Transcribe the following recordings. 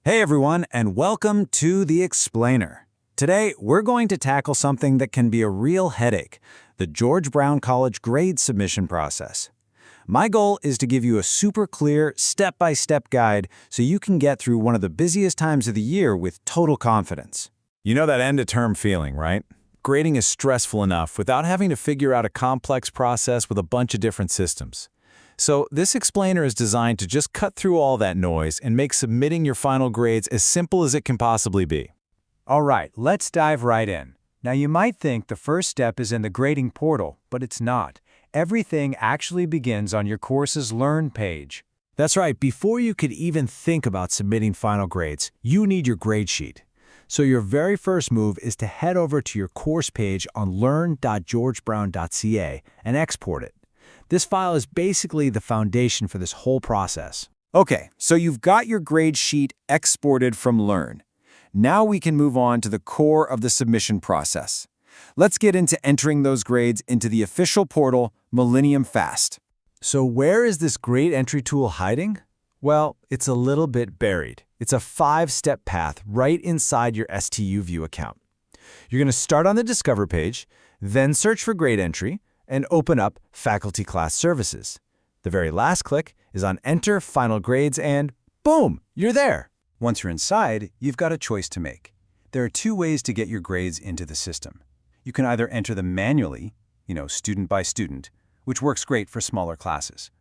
Hey everyone, and welcome to The Explainer. Today, we're going to tackle something that can be a real headache, the George Brown College grade submission process. My goal is to give you a super clear, step-by-step guide so you can get through one of the busiest times of the year with total confidence. You know that end-of-term feeling, right? Grading is stressful enough without having to figure out a complex process with a bunch of different systems. So this explainer is designed to just cut through all that noise and make submitting your final grades as simple as it can possibly be. All right, let's dive right in. Now you might think the first step is in the grading portal, but it's not. Everything actually begins on your course's Learn page. That's right, before you could even think about submitting final grades, you need your grade sheet. So your very first move is to head over to your course page on learn.georgebrown.ca and export it. This file is basically the foundation for this whole process. Okay, so you've got your grade sheet exported from Learn. Now we can move on to the core of the submission process. Let's get into entering those grades into the official portal, Millenium Fast. So where is this grade entry tool hiding? Well, it's a little bit buried. It's a 5-step path right inside your Stuview account. You're going to start on the Discover page, then search for grade entry, and open up Faculty Class Services. The very last click is on Enter Final Grades and boom, you're there. Once you're inside, you've got a choice to make. There are two ways to get your grades into the system. You can either enter them manually, student by student, which works great for smaller classes.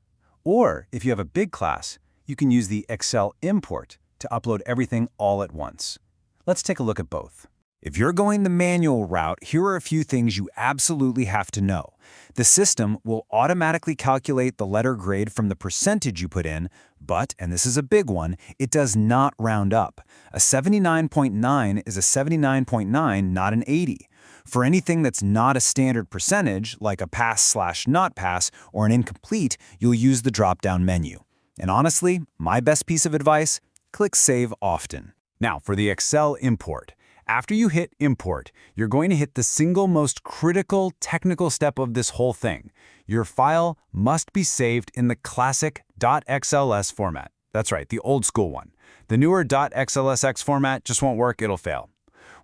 Or if you have a big class, you can use the Excel import to upload everything all at once. Let's take a look at both. If you're going the manual route, here are a few things you absolutely have to know. The system will automatically calculate the letter grade from the percentage you put in, but, and this is a big one, it does not round up. A 79.9 is a 79.9, not an 80. For anything that's not a standard percentage, like a pass/not pass or an incomplete, you'll use the drop-down menu. And honestly, my best piece of advice, click Save often. Now, for the Excel import. After you hit Import, you're going to hit the single most critical technical step of this whole thing. Your file must be saved in the classic .xls format. That's right, the old school one. The newer .xlsx format just won't work, it'll fail.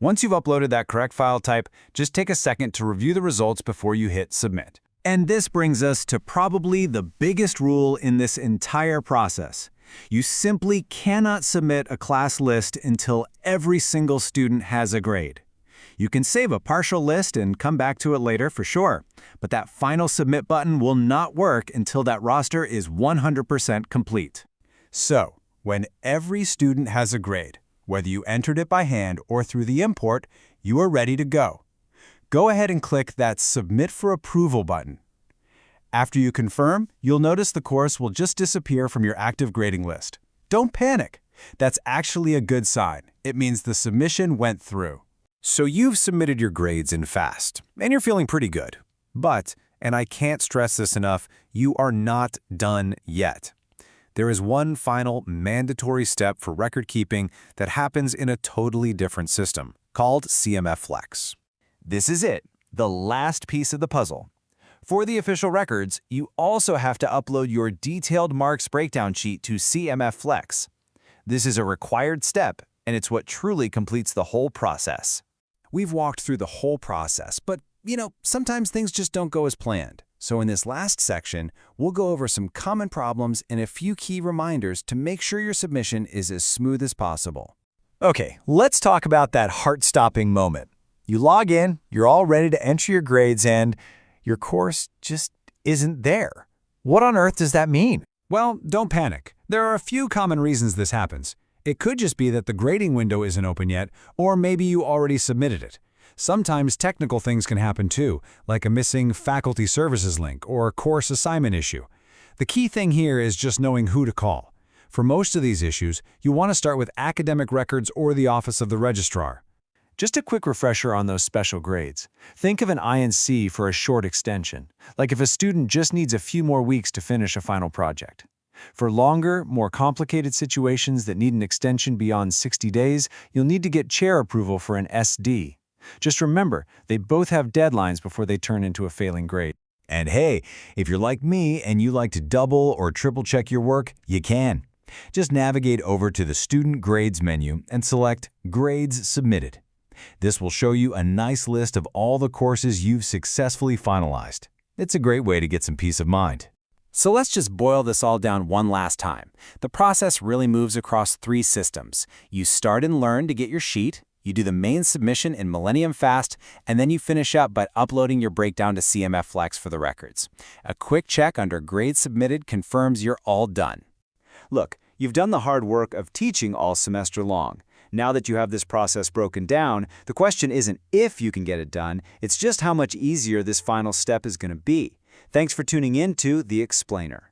Once you've uploaded that correct file type, just take a second to review the results before you hit Submit. And this brings us to probably the biggest rule in this entire process. You simply cannot submit a class list until every single student has a grade. You can save a partial list and come back to it later for sure, but that final submit button will not work until that roster is 100% complete. So, when every student has a grade, whether you entered it by hand or through the import, you are ready to go. Go ahead and click that Submit for Approval button. After you confirm, you'll notice the course will just disappear from your active grading list. Don't panic. That's actually a good sign. It means the submission went through. So you've submitted your grades in Fast, and you're feeling pretty good. But, and I can't stress this enough, you are not done yet. There is one final mandatory step for record keeping that happens in a totally different system, called CMF Flex. This is it, the last piece of the puzzle. For the official records, you also have to upload your detailed marks breakdown sheet to CMF Flex. This is a required step, and it's what truly completes the whole process. We've walked through the whole process, but, sometimes things just don't go as planned. So in this last section, we'll go over some common problems and a few key reminders to make sure your submission is as smooth as possible. Okay, let's talk about that heart-stopping moment. You log in, you're all ready to enter your grades, and your course just isn't there. What on earth does that mean? Well, don't panic. There are a few common reasons this happens. It could just be that the grading window isn't open yet, or maybe you already submitted it. Sometimes technical things can happen too, like a missing faculty services link or a course assignment issue. The key thing here is just knowing who to call. For most of these issues, you want to start with academic records or the Office of the Registrar. Just a quick refresher on those special grades. Think of an INC for a short extension, like if a student just needs a few more weeks to finish a final project. For longer, more complicated situations that need an extension beyond 60 days, you'll need to get chair approval for an SD. Just remember, they both have deadlines before they turn into a failing grade. And hey, if you're like me and you like to double or triple check your work, you can. Just navigate over to the Student Grades menu and select Grades Submitted. This will show you a nice list of all the courses you've successfully finalized. It's a great way to get some peace of mind. So let's just boil this all down one last time. The process really moves across 3 systems. You start in Learn to get your sheet, you do the main submission in Millenium Fast, and then you finish up by uploading your breakdown to CMF Flex for the records. A quick check under Grades Submitted confirms you're all done. Look, you've done the hard work of teaching all semester long. Now that you have this process broken down, the question isn't if you can get it done, it's just how much easier this final step is going to be. Thanks for tuning in to The Explainer.